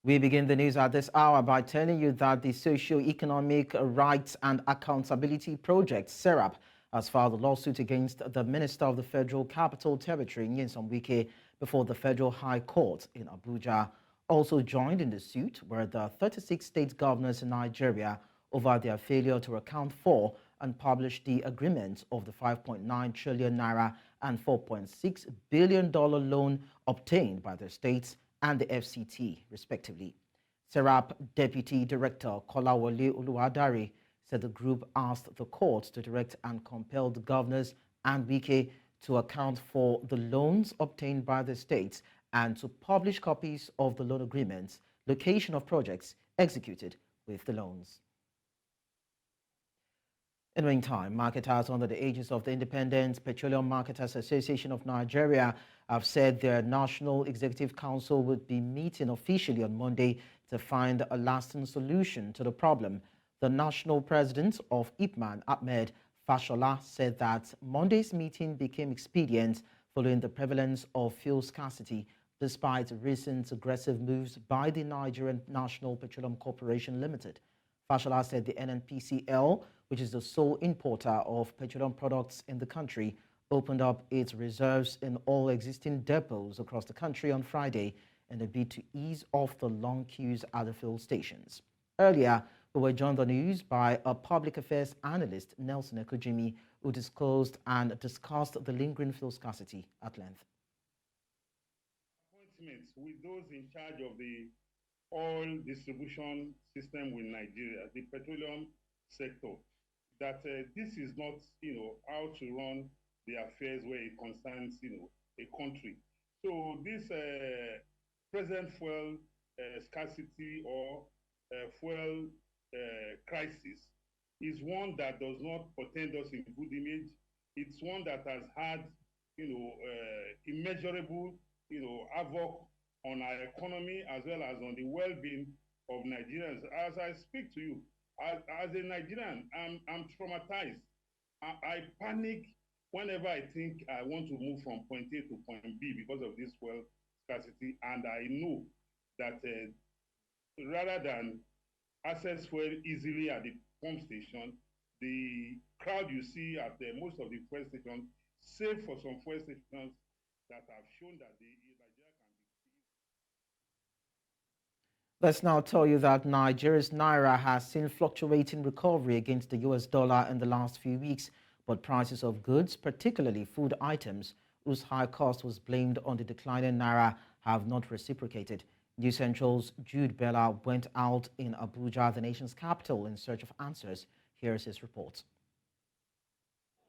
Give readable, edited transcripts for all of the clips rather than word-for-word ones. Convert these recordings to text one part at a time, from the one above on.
We begin the news at this hour by telling you that the Socio-Economic Rights and Accountability Project, SERAP, has filed a lawsuit against the Minister of the Federal Capital Territory, Nyesom Wike, before the Federal High Court in Abuja. Also joined in the suit were the 36 state governors in Nigeria over their failure to account for and publish the agreement of the 5.9 trillion naira and $4.6 billion loan obtained by the states and the FCT, respectively. SERAP Deputy Director Kolawole Oluwadare said the group asked the court to direct and compel the governors and Wike to account for the loans obtained by the states and to publish copies of the loan agreements, location of projects executed with the loans. In the meantime, marketers under the aegis of the Independent Petroleum Marketers Association of Nigeria have said their National Executive Council would be meeting officially on Monday to find a lasting solution to the problem. The national president of IPMAN, Ahmed Fashola, said that Monday's meeting became expedient following the prevalence of fuel scarcity, despite recent aggressive moves by the Nigerian National Petroleum Corporation Limited. Fashola said the NNPCL, which is the sole importer of petroleum products in the country, opened up its reserves in all existing depots across the country on Friday in a bid to ease off the long queues at the fuel stations. Earlier, we were joined on the news by a public affairs analyst, Nelson Ekojimi, who disclosed and discussed the lingering fuel scarcity at length. Appointments with those in charge of the oil distribution system with Nigeria, the petroleum sector, that this is not, how to run the affairs where it concerns, a country. So this present fuel scarcity or fuel crisis is one that does not portend us in good image. It's one that has had, immeasurable, havoc on our economy as well as on the well-being of Nigerians. As I speak to you, as a Nigerian, I'm traumatized. I panic whenever I think I want to move from point A to point B because of this fuel scarcity, and I know that rather than access fuel easily at the pump station, the crowd you see at most of the fuel stations, save for some fuel stations that have shown that the Nigeria can be. Let's now tell you that Nigeria's naira has seen fluctuating recovery against the US dollar in the last few weeks, but prices of goods, particularly food items, whose high cost was blamed on the declining naira, have not reciprocated. News Central's Jude Bella went out in Abuja, the nation's capital, in search of answers. Here's his report.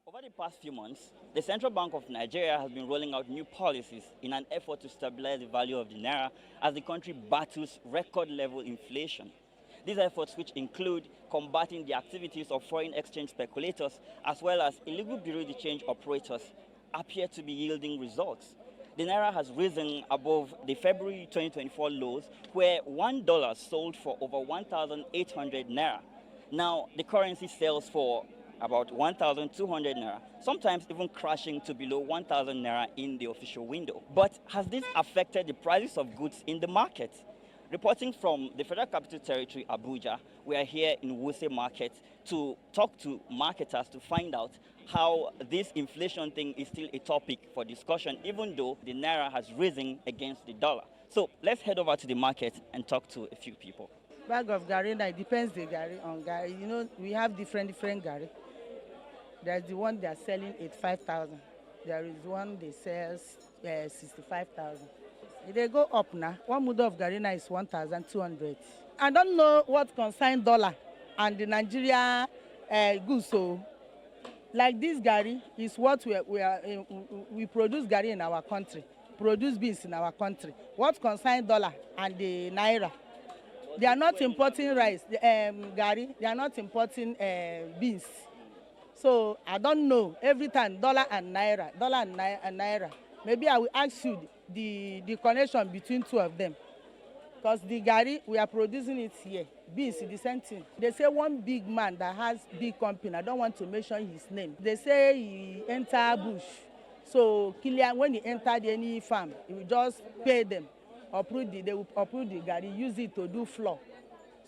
Over the past few months, the Central Bank of Nigeria has been rolling out new policies in an effort to stabilize the value of the naira as the country battles record-level inflation. These efforts, which include combating the activities of foreign exchange speculators as well as illegal bureau de change operators, appear to be yielding results. The naira has risen above the February 2024 lows, where $1 sold for over 1,800 naira. Now, the currency sells for about 1,200 naira, sometimes even crashing to below 1,000 naira in the official window. But has this affected the prices of goods in the market? Reporting from the Federal Capital Territory, Abuja, we are here in Wuse Market to talk to marketers to find out how this inflation thing is still a topic for discussion, even though the naira has risen against the dollar. So let's head over to the market and talk to a few people. Bag of gari, now it depends the gari on gari. We have different gari. There's the one they are selling 85,000. There is one they sell 65,000. They go up now. One mudu of garina is 1,200. I don't know what concerns dollar and the Nigeria goods. So, like this gari is what we produce gari in our country, produce beans in our country. What concerns dollar and the naira? They are not importing rice, gari. They are not importing beans. So I don't know. Every time dollar and naira. Maybe I will ask you the connection between two of them. Because the gari, we are producing it here. Beans, the same thing. They say one big man that has big company, I don't want to mention his name. They say he entered bush. So when he entered any farm, he will just pay them. they will uproot the garri, use it to do floor.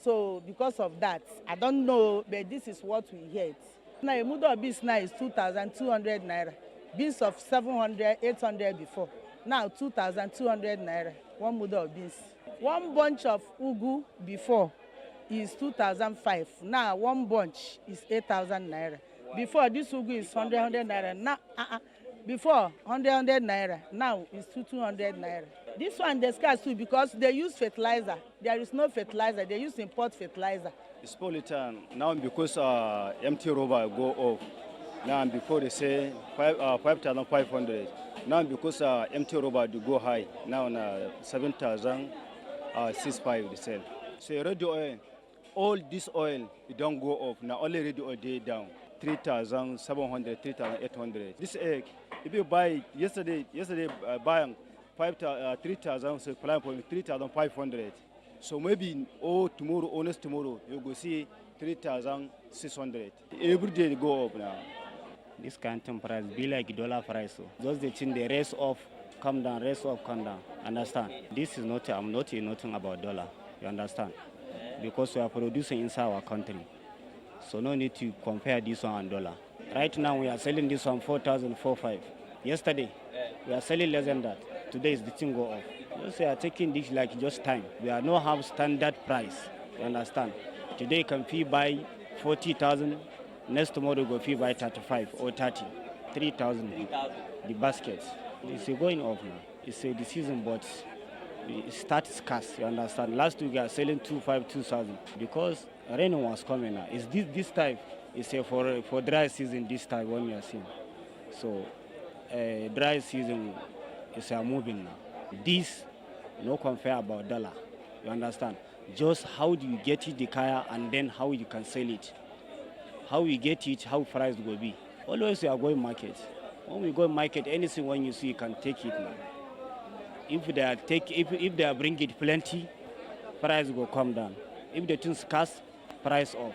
So because of that, I don't know, but this is what we hear. Now a mudu of beans now is 2,200 naira. Beans of 700, 800 before. Now 2,200 naira. One mudu of beans. One bunch of ugu before is 2,005. Now one bunch is 8,000 naira. Before this ugu is 100 naira. Now before 100 naira. Now it's 200 naira. This one they scarce too because they use fertilizer. There is no fertilizer. They use import fertilizer. It's polytan now because empty rubber go off. Now before they say 5,500. Now because empty rubber do go high. Now 7,065 they sell. So red oil, all this oil it don't go off. Now only red oil day down 3,700, 3,800. This egg, if you buy yesterday buying 3,000, so plan for 3,500. So maybe tomorrow, honest tomorrow, you go see 3,600. Every day they go up now. This kind of price be like dollar price. So just the thing, the rest of come down, rest of come down. Understand? This is not, I'm not saying nothing about dollar. You understand? Because we are producing inside our country. So no need to compare this one and dollar. Right now we are selling this one 4,405. Yesterday we are selling less than that. Today is the thing go off. Just we are taking this like just time. We are not have standard price. You understand? Today you can fee buy 40,000. Next tomorrow go fee buy 35 or 30, 3,000. The baskets. It's going off now. It's the season, but it starts scarce. You understand? Last week we are selling 2,000 because rain was coming now. It's this time. It's for dry season this time when we are seeing. So dry season is moving now. This no compare about dollar. You understand? Just how do you get it the kaya and then how you can sell it. How we get it, how price will be. Always we are going market. When we go market, anything when you see you can take it now. If they are bring it plenty, price will come down. If the things scarce, price off.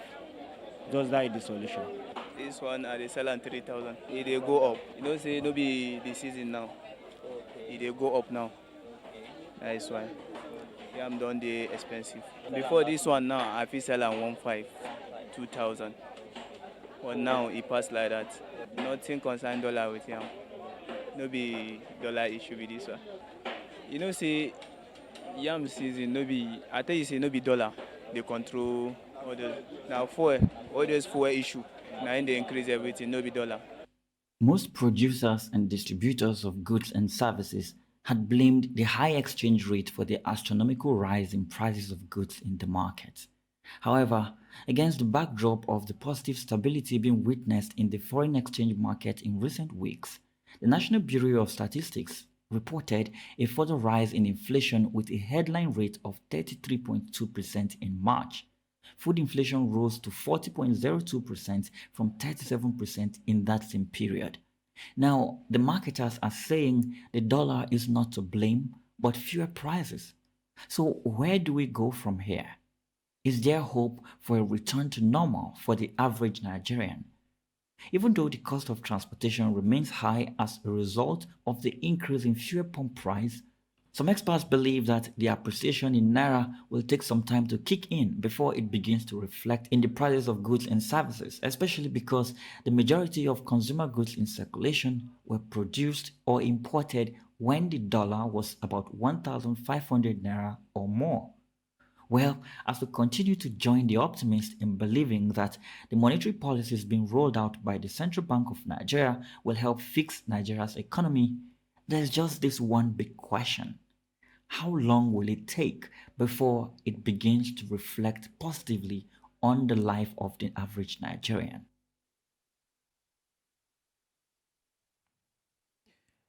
Just that is the solution. This one they sell at 3,000. They go up. You know, say no be the season now. They go up now. That's why. Yeah, I'm done the expensive. Before this one now, I feel sell at 1,500, 2,000. But now it passed like that. Nothing concern dollar with him. No be dollar issue with this one. You know, say yam season no be. I tell you say no be dollar. They control all the now all those fuel issue. Now they increase everything. No be dollar. Most producers and distributors of goods and services had blamed the high exchange rate for the astronomical rise in prices of goods in the market. However, against the backdrop of the positive stability being witnessed in the foreign exchange market in recent weeks, the National Bureau of Statistics reported a further rise in inflation with a headline rate of 33.2% in March. Food inflation rose to 40.02% from 37% in that same period. Now, the marketers are saying the dollar is not to blame, but fuel prices. So where do we go from here? Is there hope for a return to normal for the average Nigerian? Even though the cost of transportation remains high as a result of the increase in fuel pump price, some experts believe that the appreciation in naira will take some time to kick in before it begins to reflect in the prices of goods and services, especially because the majority of consumer goods in circulation were produced or imported when the dollar was about 1,500 naira or more. Well, as we continue to join the optimists in believing that the monetary policies being rolled out by the Central Bank of Nigeria will help fix Nigeria's economy, there's just this one big question. How long will it take before it begins to reflect positively on the life of the average Nigerian?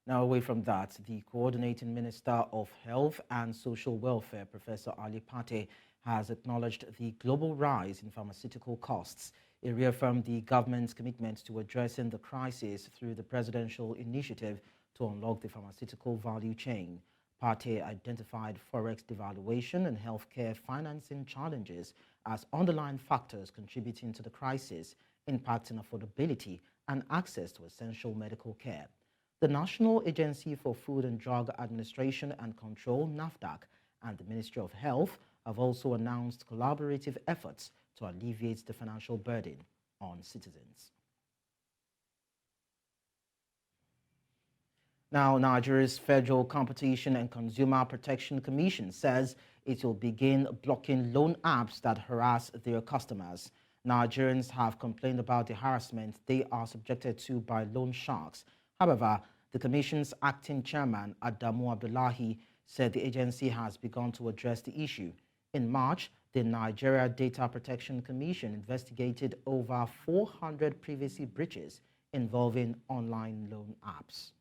Now, away from that, the Coordinating Minister of Health and Social Welfare, Professor Ali Pate, has acknowledged the global rise in pharmaceutical costs. He reaffirmed the government's commitment to addressing the crisis through the presidential initiative to unlock the pharmaceutical value chain. Pate identified forex devaluation and healthcare financing challenges as underlying factors contributing to the crisis, impacting affordability and access to essential medical care. The National Agency for Food and Drug Administration and Control, NAFDAC, and the Ministry of Health have also announced collaborative efforts to alleviate the financial burden on citizens. Now, Nigeria's Federal Competition and Consumer Protection Commission says it will begin blocking loan apps that harass their customers. Nigerians have complained about the harassment they are subjected to by loan sharks. However, the Commission's acting chairman, Adamu Abdullahi, said the agency has begun to address the issue. In March, the Nigeria Data Protection Commission investigated over 400 privacy breaches involving online loan apps.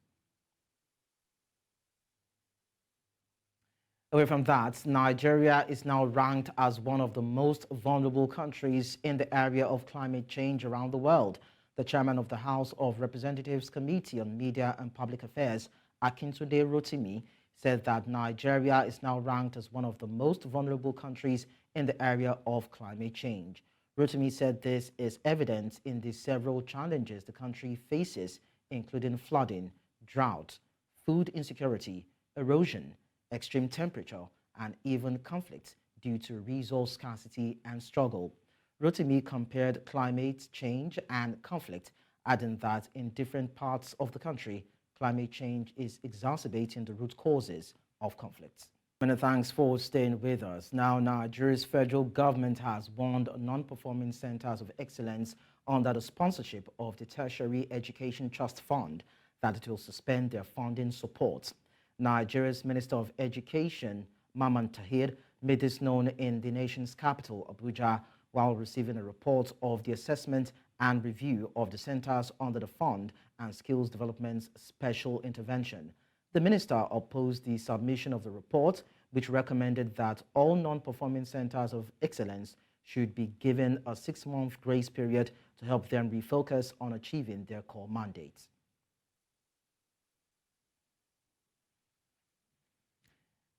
Away from that, Nigeria is now ranked as one of the most vulnerable countries in the area of climate change around the world. The chairman of the House of Representatives Committee on Media and Public Affairs, Akintunde Rotimi, said that Nigeria is now ranked as one of the most vulnerable countries in the area of climate change. Rotimi said this is evident in the several challenges the country faces, including flooding, drought, food insecurity, erosion, extreme temperature, and even conflict due to resource scarcity and struggle. Rotimi compared climate change and conflict, adding that in different parts of the country, climate change is exacerbating the root causes of conflicts. Many thanks for staying with us. Now, Nigeria's federal government has warned non-performing centers of excellence under the sponsorship of the Tertiary Education Trust Fund that it will suspend their funding support. Nigeria's Minister of Education, Maman Tahir, made this known in the nation's capital, Abuja, while receiving a report of the assessment and review of the centers under the Fund and Skills Development's special intervention. The minister opposed the submission of the report, which recommended that all non-performing centers of excellence should be given a 6-month grace period to help them refocus on achieving their core mandates.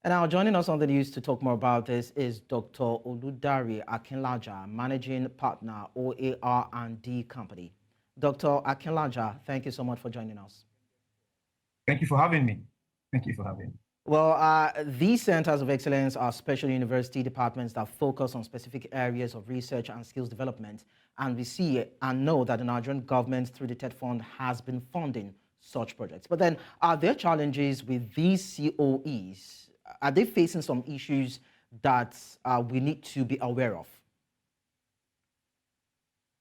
And now joining us on the news to talk more about this is Dr. Oludare Akinlaja, Managing Partner, OAR&D Company. Dr. Akinlaja, thank you so much for joining us. Thank you for having me. Thank you for having me. Well, these centers of excellence are special university departments that focus on specific areas of research and skills development. And we see and know that the Nigerian government, through the TED Fund, has been funding such projects. But then, are there challenges with these COEs? Are they facing some issues that we need to be aware of?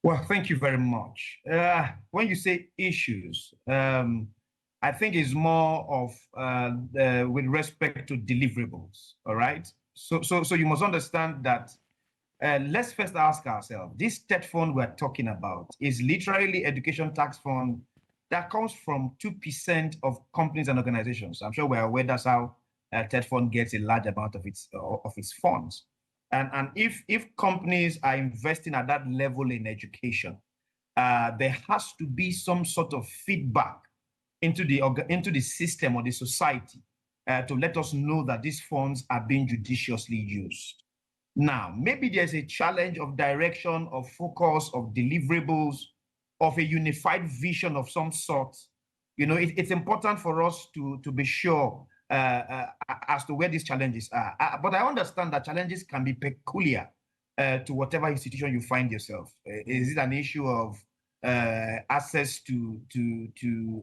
Well, thank you very much. When you say issues, I think it's more of with respect to deliverables, all right? So you must understand that let's first ask ourselves, this TED fund we're talking about is literally education tax fund that comes from 2% of companies and organizations. I'm sure we're aware that's how TED fund gets a large amount of its funds. And if companies are investing at that level in education, there has to be some sort of feedback into the system or the society to let us know that these funds are being judiciously used. Now, maybe there's a challenge of direction, of focus, of deliverables, of a unified vision of some sort. You know, it's important for us to be sure as to where these challenges are. But I understand that challenges can be peculiar to whatever institution you find yourself. Is it an issue of access to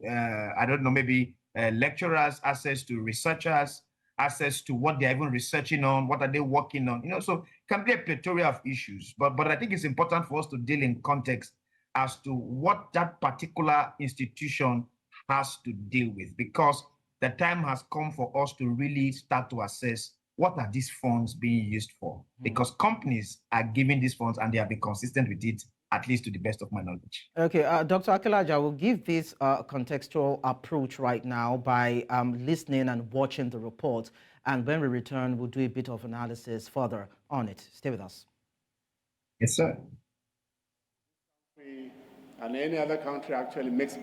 I don't know, maybe lecturers, access to researchers, access to what they're even researching on, what are they working on? You know, so it can be a plethora of issues. But I think it's important for us to deal in context as to what that particular institution has to deal with, because the time has come for us to really start to assess what are these funds being used for, because companies are giving these funds and they have been consistent with it, at least to the best of my knowledge. Okay, Dr. Akinlaja, we'll give this contextual approach right now by listening and watching the report. And when we return, we'll do a bit of analysis further on it. Stay with us. Yes, sir. And any other country actually makes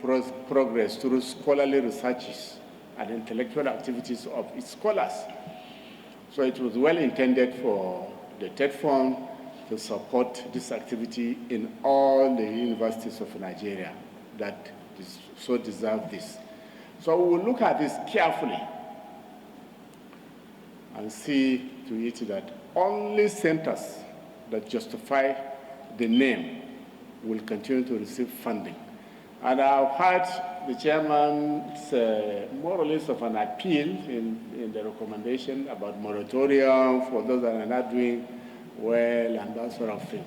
progress through scholarly researches and intellectual activities of its scholars. So it was well intended for the TED Fund to support this activity in all the universities of Nigeria that so deserve this. So we will look at this carefully and see to it that only centers that justify the name will continue to receive funding. And I've heard the chairman's more or less of an appeal in the recommendation about moratorium for those that are not doing well and that sort of thing.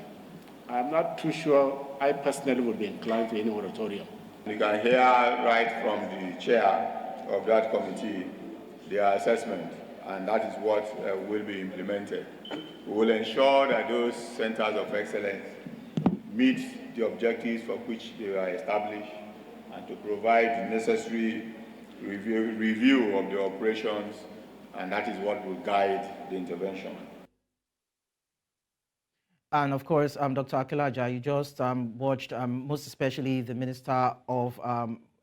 I'm not too sure I personally would be inclined to any moratorium. You can hear right from the chair of that committee their assessment, and that is what will be implemented. We will ensure that those centers of excellence meet the objectives for which they are established, and to provide the necessary review of the operations, and that is what will guide the intervention. And of course, Dr. Akilaja, you just watched most especially the Minister of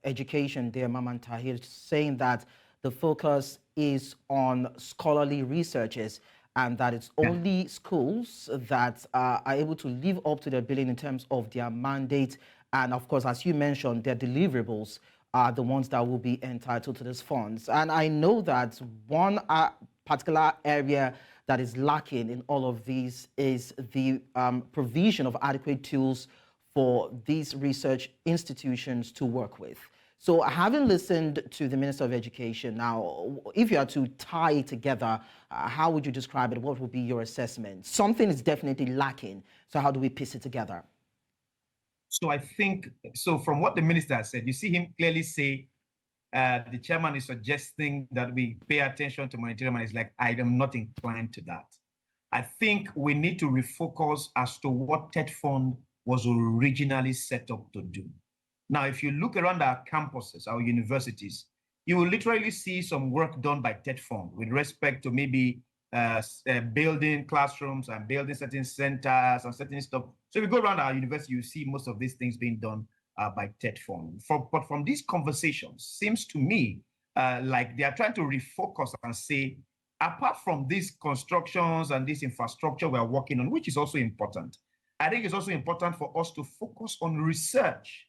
Education there, Maman Tahir, saying that the focus is on scholarly researches and that it's only schools that are able to live up to their billing in terms of their mandate. And of course, as you mentioned, their deliverables are the ones that will be entitled to these funds. And I know that one particular area that is lacking in all of these is the provision of adequate tools for these research institutions to work with. So having listened to the Minister of Education, now, if you are to tie it together, how would you describe it? What would be your assessment? Something is definitely lacking. So how do we piece it together? So I think, so from what the minister has said, you see him clearly say, the chairman is suggesting that we pay attention to monetary money. It's like, I am not inclined to that. I think we need to refocus as to what TED Fund was originally set up to do. Now, if you look around our campuses, our universities, you will literally see some work done by TED Fund with respect to maybe building classrooms and building certain centers and certain stuff. So if you go around our university, you see most of these things being done by TED Fund. But from these conversations, seems to me like they are trying to refocus and say, apart from these constructions and this infrastructure we are working on, which is also important, I think it's also important for us to focus on research,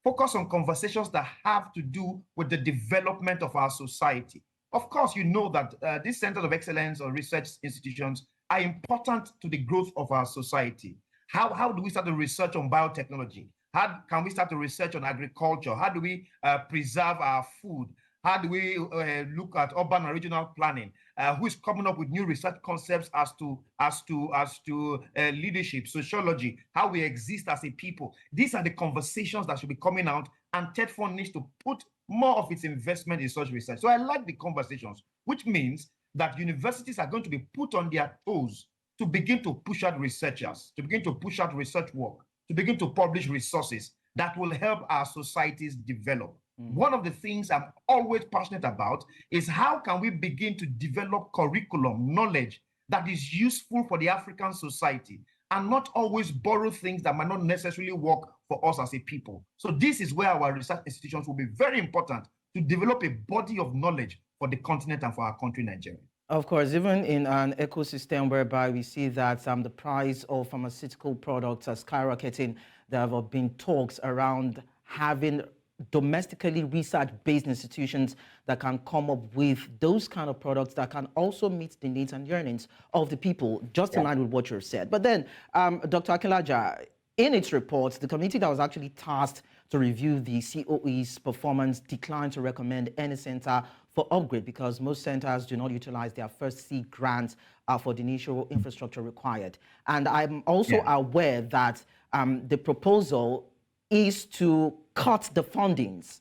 focus on conversations that have to do with the development of our society. Of course, you know that these centers of excellence or research institutions are important to the growth of our society. How do we start to research on biotechnology? How can we start to research on agriculture? How do we preserve our food? How do we look at urban and regional planning? Who is coming up with new research concepts as to leadership, sociology, how we exist as a people? These are the conversations that should be coming out, and TED Fund needs to put more of its investment in such research. So I like the conversations, which means that universities are going to be put on their toes to begin to push out researchers, to begin to push out research work, to begin to publish resources that will help our societies develop. One of the things I'm always passionate about is how can we begin to develop curriculum, knowledge that is useful for the African society and not always borrow things that might not necessarily work for us as a people. So this is where our research institutions will be very important to develop a body of knowledge for the continent and for our country, Nigeria. Of course, even in an ecosystem whereby we see that the price of pharmaceutical products are skyrocketing, there have been talks around having domestically research-based institutions that can come up with those kind of products that can also meet the needs and yearnings of the people, just in line with what you said. But then, Dr. Akilaja, in its report, the committee that was actually tasked to review the COE's performance declined to recommend any center for upgrade because most centers do not utilize their first C grant for the initial infrastructure required. And I'm also aware that the proposal is to cut the fundings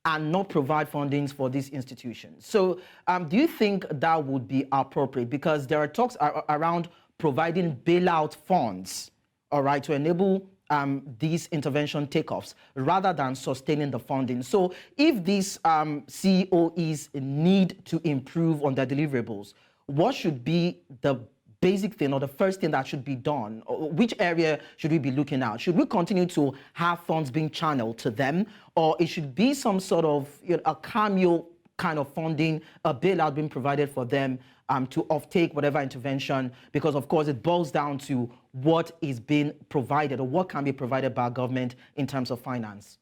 and not provide fundings for these institutions. So do you think that would be appropriate? Because there are talks around providing bailout funds, all right, to enable these intervention takeoffs rather than sustaining the funding. So if these COEs need to improve on their deliverables, what should be the basic thing or the first thing that should be done? Which area should we be looking at? Should we continue to have funds being channeled to them, or it should be some sort of a cameo kind of funding, a bailout being provided for them to offtake whatever intervention? Because of course it boils down to what is being provided or what can be provided by government in terms of finance.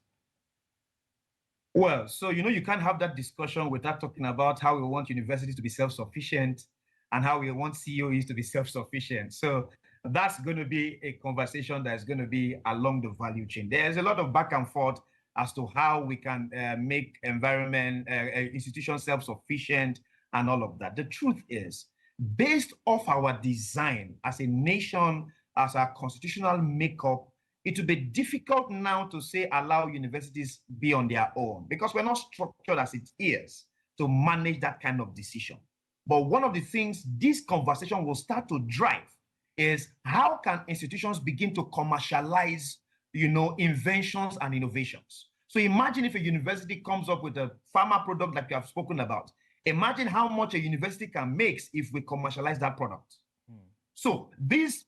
Well, so, you can't have that discussion without talking about how we want universities to be self-sufficient and how we want COEs to be self-sufficient. So that's going to be a conversation that's going to be along the value chain. There's a lot of back and forth as to how we can make institutions self-sufficient and all of that. The truth is, based off our design as a nation, as our constitutional makeup, it will be difficult now to say allow universities be on their own because we're not structured as it is to manage that kind of decision. But one of the things this conversation will start to drive is how can institutions begin to commercialize, inventions and innovations. So imagine if a university comes up with a pharma product like you have spoken about. Imagine how much a university can make if we commercialize that product. So these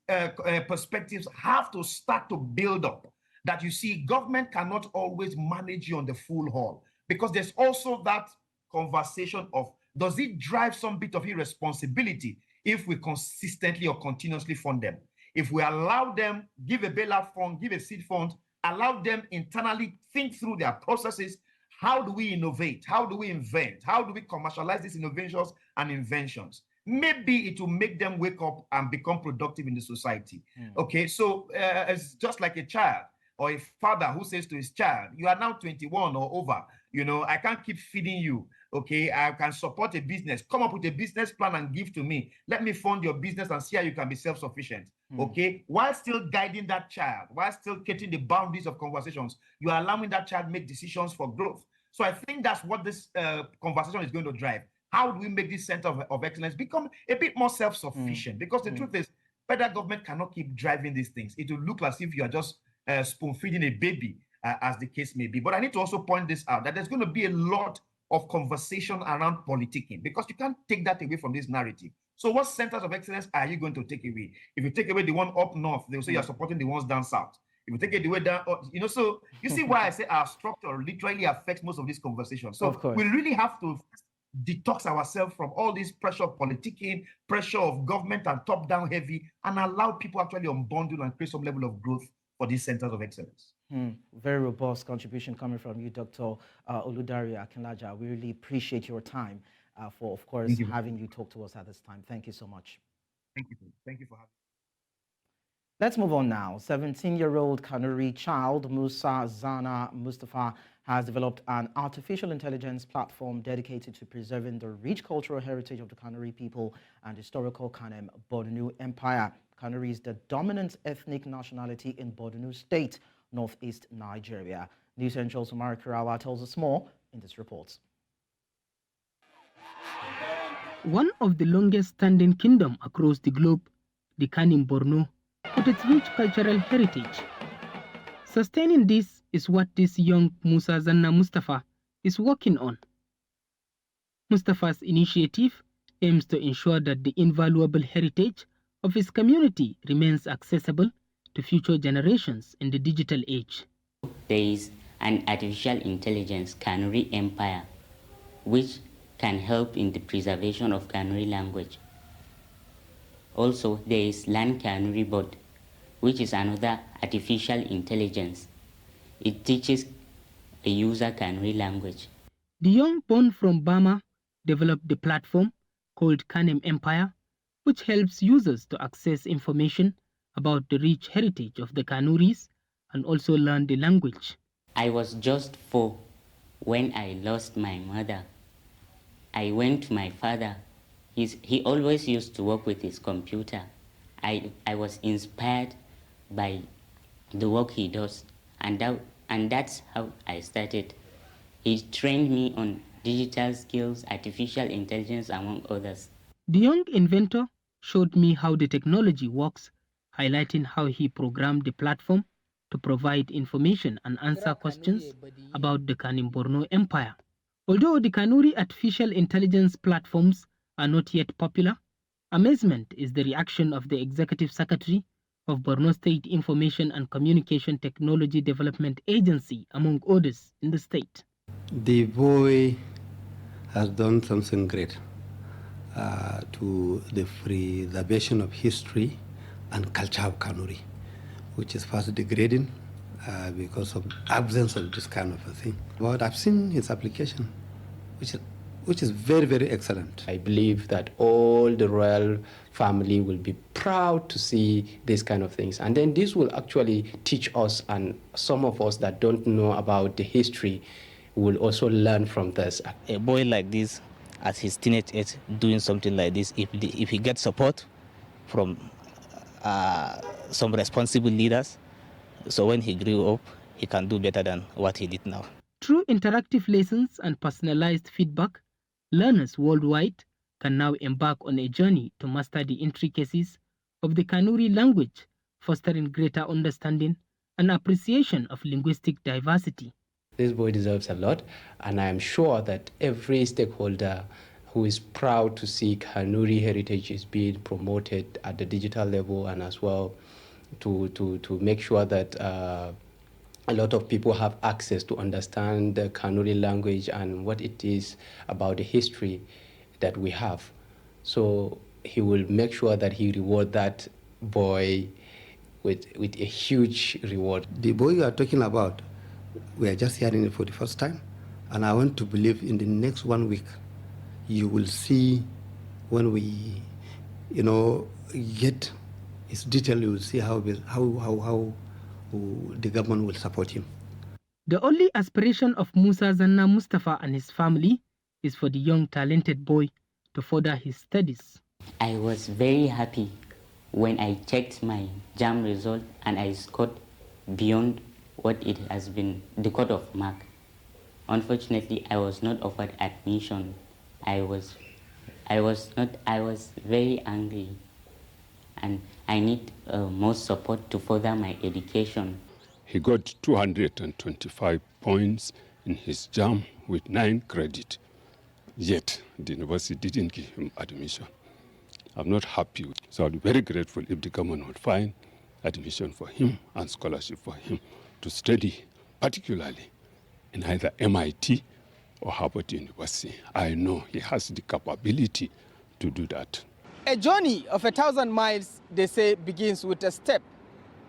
perspectives have to start to build up that you see government cannot always manage you on the full haul because there's also that conversation of does it drive some bit of irresponsibility if we consistently or continuously fund them? If we allow them, give a bailout fund, give a seed fund, allow them internally think through their processes, how do we innovate? How do we invent? How do we commercialize these innovations and inventions? Maybe it will make them wake up and become productive in the society. Okay, so it's just like a child or a father who says to his child, you are now 21 or over, I can't keep feeding you. Okay, I can support a business. Come up with a business plan and give to me. Let me fund your business and see how you can be self-sufficient. Okay, while still guiding that child, while still getting the boundaries of conversations, you are allowing that child make decisions for growth. So I think that's what this conversation is going to drive. How do we make this center of excellence become a bit more self-sufficient? Because the truth is, federal government cannot keep driving these things. It will look as if you are just spoon-feeding a baby, as the case may be. But I need to also point this out, that there's going to be a lot of conversation around politicking, because you can't take that away from this narrative. So what centers of excellence are you going to take away? If you take away the one up north, they'll say you're supporting the ones down south. If you take it the way down, so you see why I say our structure literally affects most of these conversations. So we really have to detox ourselves from all this pressure of politicking, pressure of government and top-down heavy, and allow people actually unbundle and create some level of growth for these centers of excellence. Very robust contribution coming from you, Dr. Oludare Akinlaja. We really appreciate your time for, of course, having you talk to us at this time. Thank you so much. Thank you. Thank you for having me. Let's move on now. 17-year-old Kanuri child Musa Zana Mustafa has developed an artificial intelligence platform dedicated to preserving the rich cultural heritage of the Kanuri people and historical Kanem Bornu Empire. Kanuri is the dominant ethnic nationality in Bornu State, northeast Nigeria. News Central Sumari Kirawa tells us more in this report. One of the longest-standing kingdoms across the globe, the Kanem Bornu, with its rich cultural heritage. Sustaining this is what this young Musa Zanna Mustafa is working on. Mustafa's initiative aims to ensure that the invaluable heritage of his community remains accessible to future generations in the digital age. There is an artificial intelligence Kanuri Empire, which can help in the preservation of Kanuri language. Also, there is Land Kanuri Bot, which is another artificial intelligence. It teaches a user Kanuri language. The young born from Burma developed the platform called Kanem Empire, which helps users to access information about the rich heritage of the Kanuris and also learn the language. I was just 4 when I lost my mother. I went to my father. He always used to work with his computer. I was inspired by the work he does, and that's how I started. He trained me on digital skills, artificial intelligence, among others. The young inventor showed me how the technology works, highlighting how he programmed the platform to provide information and answer questions about the Kanem Bornu Empire. Although the Kanuri artificial intelligence platforms are not yet popular, amazement is the reaction of the Executive Secretary of Borno State Information and Communication Technology Development Agency, among others, in the state. The boy has done something great to the preservation of history and culture of Kanuri, which is first degrading because of absence of this kind of a thing. But I've seen his application, which is very, very excellent. I believe that all the royal family will be proud to see these kind of things. And then this will actually teach us, and some of us that don't know about the history will also learn from this. A boy like this, at his teenage age, doing something like this, if he gets support from some responsible leaders, so when he grew up, he can do better than what he did now. Through interactive lessons and personalized feedback, learners worldwide can now embark on a journey to master the intricacies of the Kanuri language, fostering greater understanding and appreciation of linguistic diversity. This boy deserves a lot, and I am sure that every stakeholder who is proud to see Kanuri heritage is being promoted at the digital level, and as well to make sure that a lot of people have access to understand the Kanuri language and what it is about the history that we have. So he will make sure that he reward that boy with a huge reward. The boy you are talking about, we are just hearing it for the first time, and I want to believe in the next 1 week you will see, when we get his detail, you will see how the government will support him. The only aspiration of Musa Zanna Mustafa and his family is for the young talented boy to further his studies. I was very happy when I checked my JAM result and I scored beyond what it has been, the cut-off mark. Unfortunately, I was not offered admission. I was very angry, and I need more support to further my education. He got 225 points in his JAM with 9 credit, yet the university didn't give him admission. I'm not happy, so I'll be very grateful if the government would find admission for him and scholarship for him to study, particularly in either MIT or Harvard University. I know he has the capability to do that. A journey of 1,000 miles, they say, begins with a step.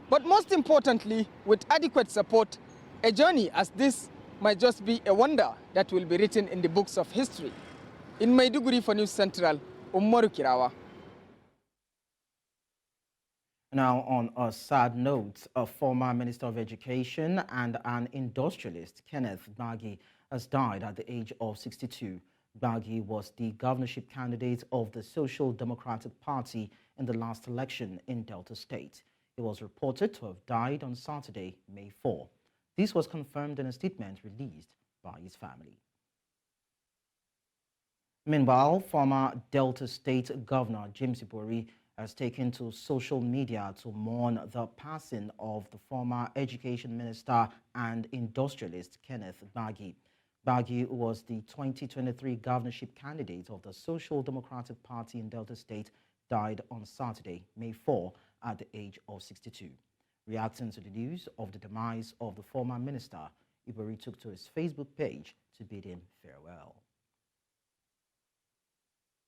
But most importantly, with adequate support, a journey as this might just be a wonder that will be written in the books of history. In Maiduguri for News Central, Umaru Kirawa. Now, on a sad note, a former Minister of Education and an industrialist, Kenneth Gbagi, has died at the age of 62. Gbagi was the governorship candidate of the Social Democratic Party in the last election in Delta State. He was reported to have died on Saturday, May 4. This was confirmed in a statement released by his family. Meanwhile, former Delta State Governor James Ibori has taken to social media to mourn the passing of the former Education Minister and industrialist Kenneth Gbagi. Gbagi was the 2023 governorship candidate of the Social Democratic Party in Delta State, died on Saturday, May 4, at the age of 62. Reacting to the news of the demise of the former minister, Ibori took to his Facebook page to bid him farewell.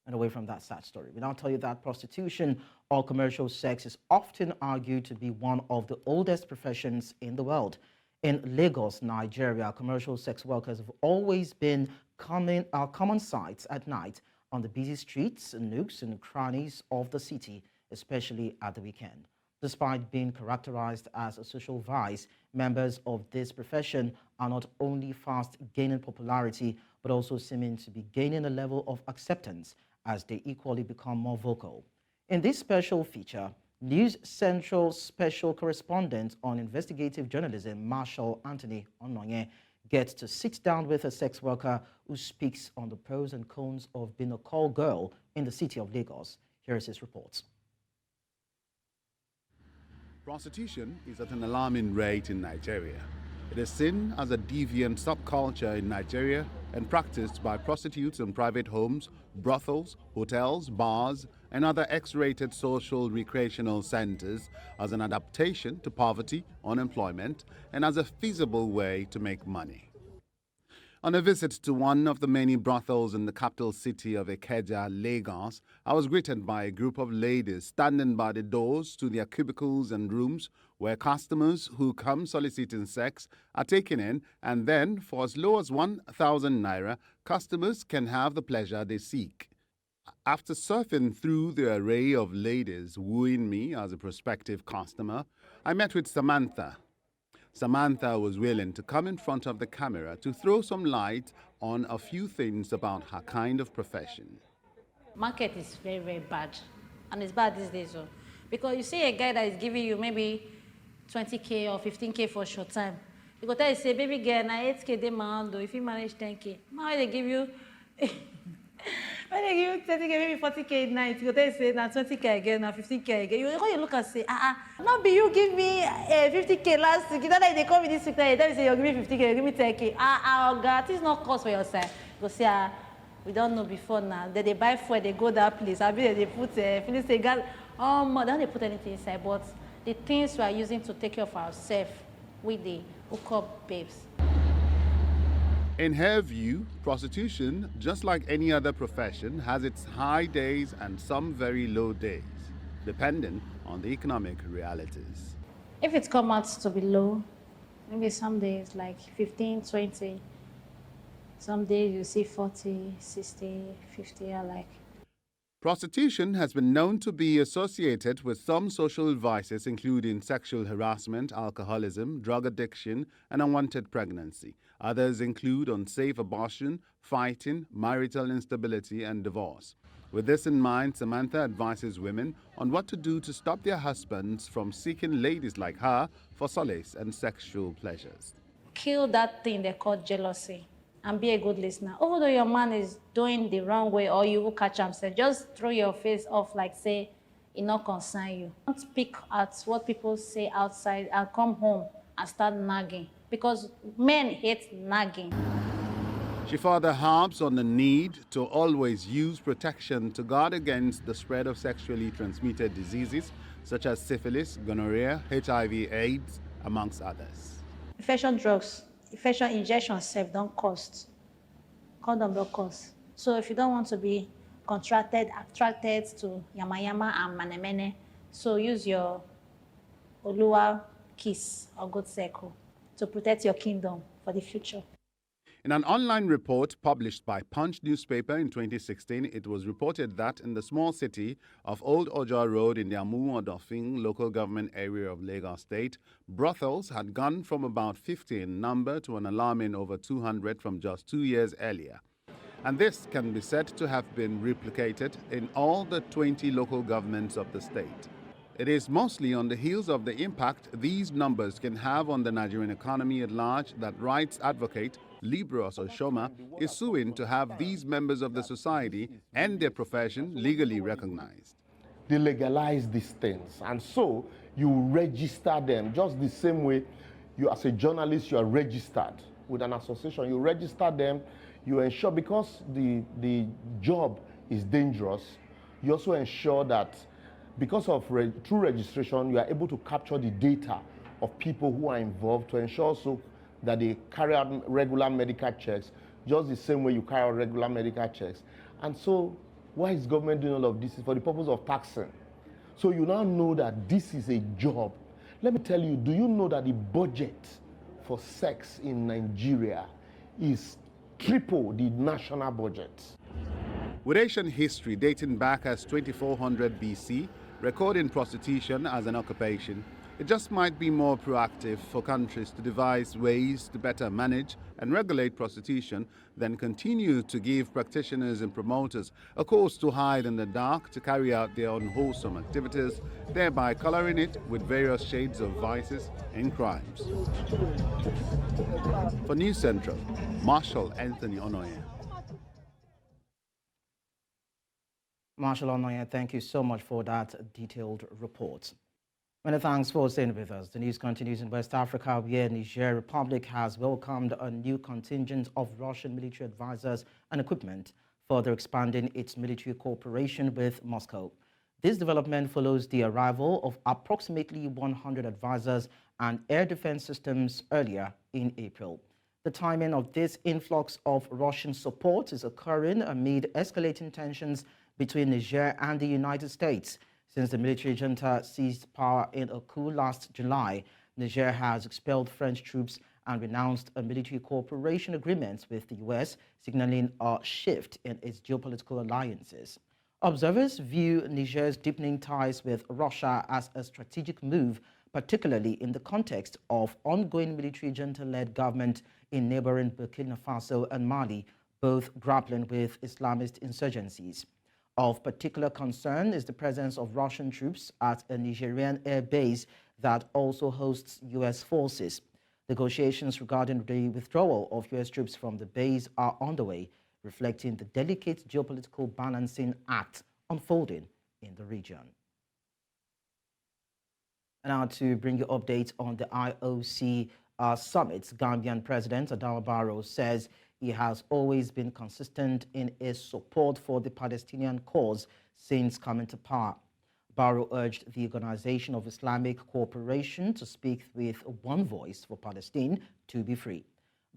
And away from that sad story, we now tell you that prostitution or commercial sex is often argued to be one of the oldest professions in the world. In Lagos, Nigeria, commercial sex workers have always been common sights at night on the busy streets, nooks and crannies of the city, especially at the weekend. Despite being characterized as a social vice, members of this profession are not only fast gaining popularity, but also seeming to be gaining a level of acceptance as they equally become more vocal. In this special feature, News Central Special Correspondent on Investigative Journalism, Marshall Anthony Ononye, gets to sit down with a sex worker who speaks on the pros and cons of being a call girl in the city of Lagos. Here is his report. Prostitution is at an alarming rate in Nigeria. It is seen as a deviant subculture in Nigeria and practiced by prostitutes in private homes, brothels, hotels, bars, and other X-rated social recreational centers as an adaptation to poverty, unemployment, and as a feasible way to make money. On a visit to one of the many brothels in the capital city of Ikeja, Lagos, I was greeted by a group of ladies standing by the doors to their cubicles and rooms where customers who come soliciting sex are taken in, and then, for as low as 1,000 naira, customers can have the pleasure they seek. After surfing through the array of ladies wooing me as a prospective customer, I met with Samantha. Samantha was willing to come in front of the camera to throw some light on a few things about her kind of profession. Market is very, very bad. And it's bad these days. Because you see a guy that is giving you maybe 20K or 15K for a short time. You go tell you, say, baby girl, now 8K they man, if you manage 10K. Now they give you, when they give you 30K, maybe 40K at night, you go tell you, say, now 20K again, now 15K again. You look and say, not be you give me 50K last week. You know that they come with this week, they tell you, say, you give me 50K, you give me 10K. Oh God, this is not cost for your side. You go say, we don't know before now. Then they buy food, they go that place. I mean, they put, finish the gas. They don't put anything inside, but the things we are using to take care of ourselves, with the hookup babes. In her view, prostitution, just like any other profession, has its high days and some very low days, depending on the economic realities. If it comes out to be low, maybe some days like 15, 20, some days you see 40, 60, 50, I like. Prostitution has been known to be associated with some social vices, including sexual harassment, alcoholism, drug addiction, and unwanted pregnancy. Others include unsafe abortion, fighting, marital instability, and divorce. With this in mind, Samantha advises women on what to do to stop their husbands from seeking ladies like her for solace and sexual pleasures. Kill that thing they call jealousy and be a good listener. Although your man is doing the wrong way or you will catch him, say, just throw your face off like, say, it not concern you. Don't speak at what people say outside and come home and start nagging, because men hate nagging. She further harps on the need to always use protection to guard against the spread of sexually transmitted diseases such as syphilis, gonorrhea, HIV/AIDS, amongst others. Infection drugs, infection injections don't cost. Condom don't cost. So if you don't want to be attracted to yama yama and manemene, so use your Oluwa kiss or good circle to protect your kingdom for the future. In an online report published by Punch newspaper in 2016, it was reported that in the small city of Old Oja Road in the Amu-Odofin local government area of Lagos State, brothels had gone from about 50 in number to an alarming over 200 from just 2 years earlier. And this can be said to have been replicated in all the 20 local governments of the state. It is mostly on the heels of the impact these numbers can have on the Nigerian economy at large that rights advocate Libros Oshoma is suing to have these members of the society and their profession legally recognized. They legalize these things, and so you register them just the same way you, as a journalist, you are registered with an association. You register them, you ensure, because the job is dangerous, you also ensure that because of through registration, you are able to capture the data of people who are involved to ensure also that they carry out regular medical checks, just the same way you carry out regular medical checks. And so, why is government doing all of this? It's for the purpose of taxing. So you now know that this is a job. Let me tell you, do you know that the budget for sex in Nigeria is triple the national budget? With ancient history dating back as 2400 BC, recording prostitution as an occupation, it just might be more proactive for countries to devise ways to better manage and regulate prostitution than continue to give practitioners and promoters a course to hide in the dark to carry out their unwholesome activities, thereby coloring it with various shades of vices and crimes. For News Central, Marshal Anthony Onoye. Marshal Onoye, thank you so much for that detailed report. Many thanks for staying with us. The news continues in West Africa, where Niger Republic has welcomed a new contingent of Russian military advisors and equipment, further expanding its military cooperation with Moscow. This development follows the arrival of approximately 100 advisors and air defense systems earlier in April. The timing of this influx of Russian support is occurring amid escalating tensions between Niger and the United States. Since the military junta seized power in a coup last July, Niger has expelled French troops and renounced a military cooperation agreement with the U.S., signaling a shift in its geopolitical alliances. Observers view Niger's deepening ties with Russia as a strategic move, particularly in the context of ongoing military junta-led government in neighboring Burkina Faso and Mali, both grappling with Islamist insurgencies. Of particular concern is the presence of Russian troops at a Nigerian air base that also hosts U.S. forces. Negotiations regarding the withdrawal of U.S. troops from the base are underway, reflecting the delicate geopolitical balancing act unfolding in the region. And now to bring you updates on the IOC summit, Gambian President Adama Barrow says he has always been consistent in his support for the Palestinian cause since coming to power. Barrow urged the Organization of Islamic Cooperation to speak with one voice for Palestine to be free.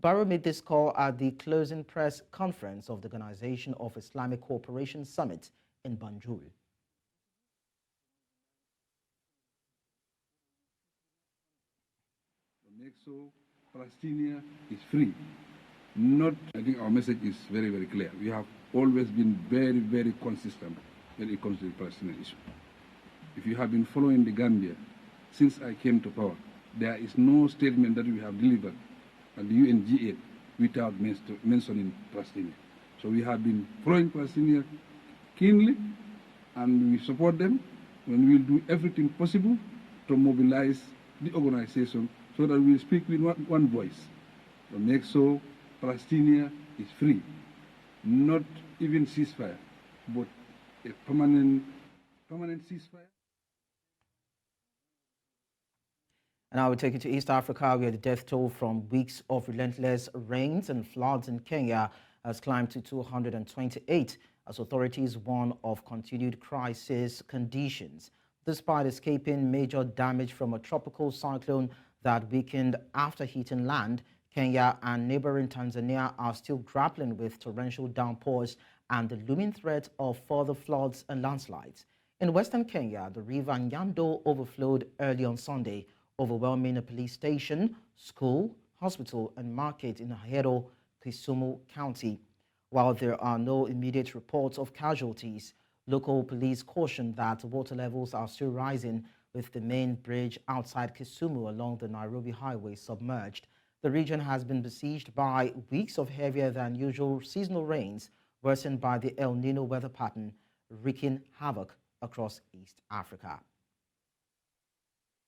Barrow made this call at the closing press conference of the Organization of Islamic Cooperation Summit in Banjul. Make so Palestine is free. Not, I think our message is very, very clear. We have always been very, very consistent when it comes to the Palestinian issue. If you have been following the Gambia since I came to power, there is no statement that we have delivered at the UNGA without mentioning Palestine. So we have been following Palestine keenly, and we support them, and we will do everything possible to mobilize the organization so that we speak with one voice to make so Palestine is free, not even ceasefire, but a permanent ceasefire. And I will take you to East Africa, where the death toll from weeks of relentless rains and floods in Kenya has climbed to 228, as authorities warn of continued crisis conditions. Despite escaping major damage from a tropical cyclone that weakened after hitting land, Kenya and neighboring Tanzania are still grappling with torrential downpours and the looming threat of further floods and landslides. In western Kenya, the river Nyando overflowed early on Sunday, overwhelming a police station, school, hospital, and market in Ahero, Kisumu County. While there are no immediate reports of casualties, local police caution that water levels are still rising, with the main bridge outside Kisumu along the Nairobi highway submerged. The region has been besieged by weeks of heavier than usual seasonal rains, worsened by the El Nino weather pattern, wreaking havoc across East Africa.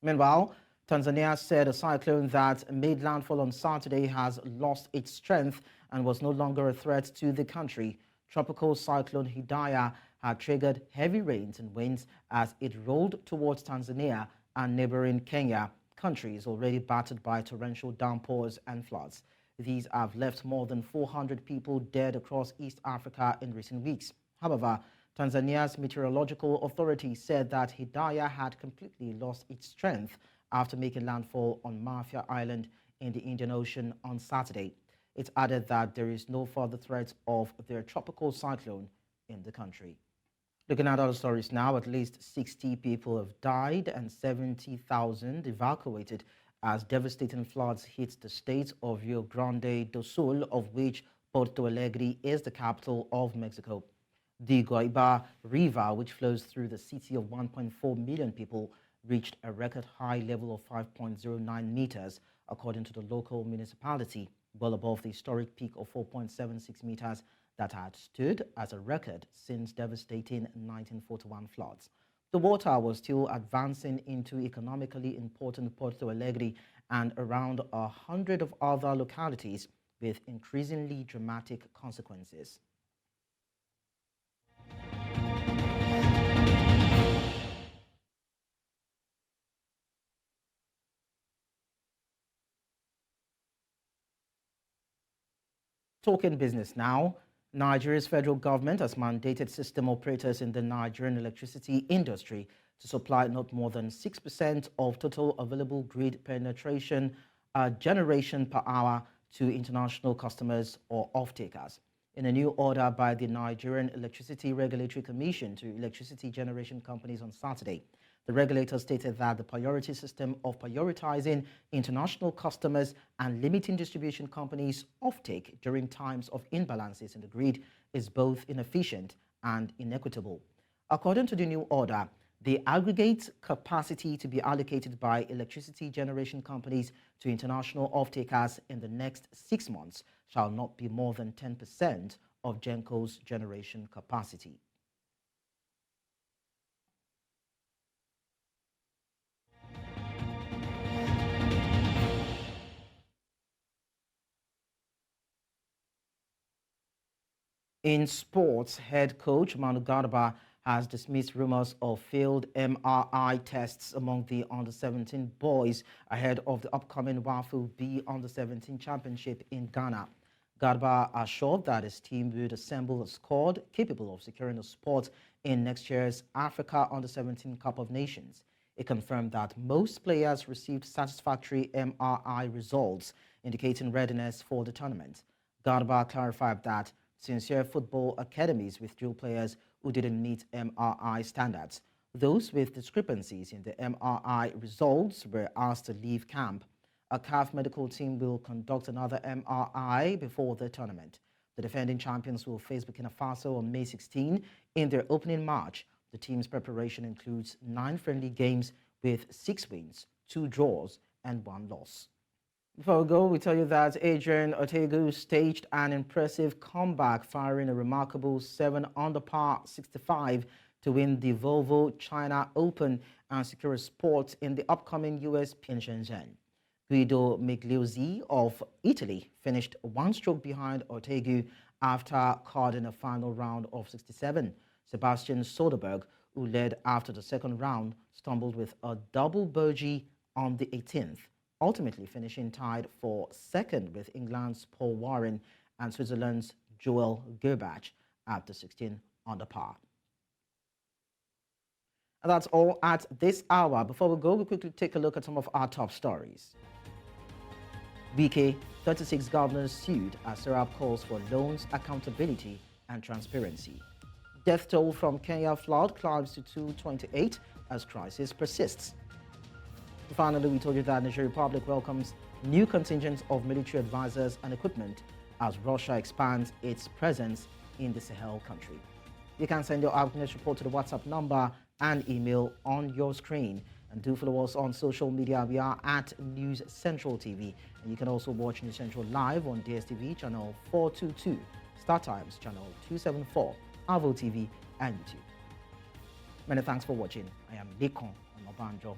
Meanwhile, Tanzania said a cyclone that made landfall on Saturday has lost its strength and was no longer a threat to the country. Tropical cyclone Hidaya had triggered heavy rains and winds as it rolled towards Tanzania and neighboring Kenya, countries already battered by torrential downpours and floods. These have left more than 400 people dead across East Africa in recent weeks. However, Tanzania's meteorological authority said that Hidaya had completely lost its strength after making landfall on Mafia Island in the Indian Ocean on Saturday. It added that there is no further threat of their tropical cyclone in the country. Looking at other stories now, at least 60 people have died and 70,000 evacuated as devastating floods hit the state of Rio Grande do Sul, of which Porto Alegre is the capital of Mexico. The Guaiba River, which flows through the city of 1.4 million people, reached a record high level of 5.09 meters, according to the local municipality, well above the historic peak of 4.76 meters that had stood as a record since devastating 1941 floods. The water was still advancing into economically important Porto Alegre and around 100 of other localities, with increasingly dramatic consequences. Talking business now, Nigeria's federal government has mandated system operators in the Nigerian electricity industry to supply not more than 6% of total available grid penetration generation per hour to international customers or off-takers. In a new order by the Nigerian Electricity Regulatory Commission to electricity generation companies on Saturday, the regulator stated that the priority system of prioritizing international customers and limiting distribution companies' offtake during times of imbalances in the grid is both inefficient and inequitable. According to the new order, the aggregate capacity to be allocated by electricity generation companies to international off-takers in the next 6 months shall not be more than 10% of GENCO's generation capacity. In sports, head coach Manu Garba has dismissed rumors of failed MRI tests among the under-17 boys ahead of the upcoming WAFU B under-17 championship in Ghana. Garba assured that his team would assemble a squad capable of securing a spot in next year's Africa Under-17 Cup of Nations. He confirmed that most players received satisfactory MRI results, indicating readiness for the tournament. Garba clarified that sincere football academies withdrew players who didn't meet MRI standards. Those with discrepancies in the MRI results were asked to leave camp. A CAF medical team will conduct another MRI before the tournament. The defending champions will face Burkina Faso on May 16 in their opening match. The team's preparation includes 9 friendly games with 6 wins, 2 draws, and 1 loss. Before we go, we tell you that Adrian Ortega staged an impressive comeback, firing a remarkable 7 under par 65 to win the Volvo China Open and secure a spot in the upcoming US in Shenzhen. Guido Migliozzi of Italy finished 1 stroke behind Ortega after carding a final round of 67. Sebastian Soderberg, who led after the second round, stumbled with a double bogey on the 18th. Ultimately finishing tied for second with England's Paul Warren and Switzerland's Joel Gerbach at the 16 under par. And that's all at this hour. Before we go, we'll quickly take a look at some of our top stories. Wike, 36 governors sued as SERAP calls for loans, accountability and transparency. Death toll from Kenya flood climbs to 228 as crisis persists. Finally, we told you that Nigeria Republic welcomes new contingents of military advisors and equipment as Russia expands its presence in the Sahel country. You can send your eyewitness report to the WhatsApp number and email on your screen. And do follow us on social media. We are at News Central TV. And you can also watch News Central live on DSTV channel 422, Star Times channel 274, Avo TV, and YouTube. Many thanks for watching. I am Lekon Onobanjo.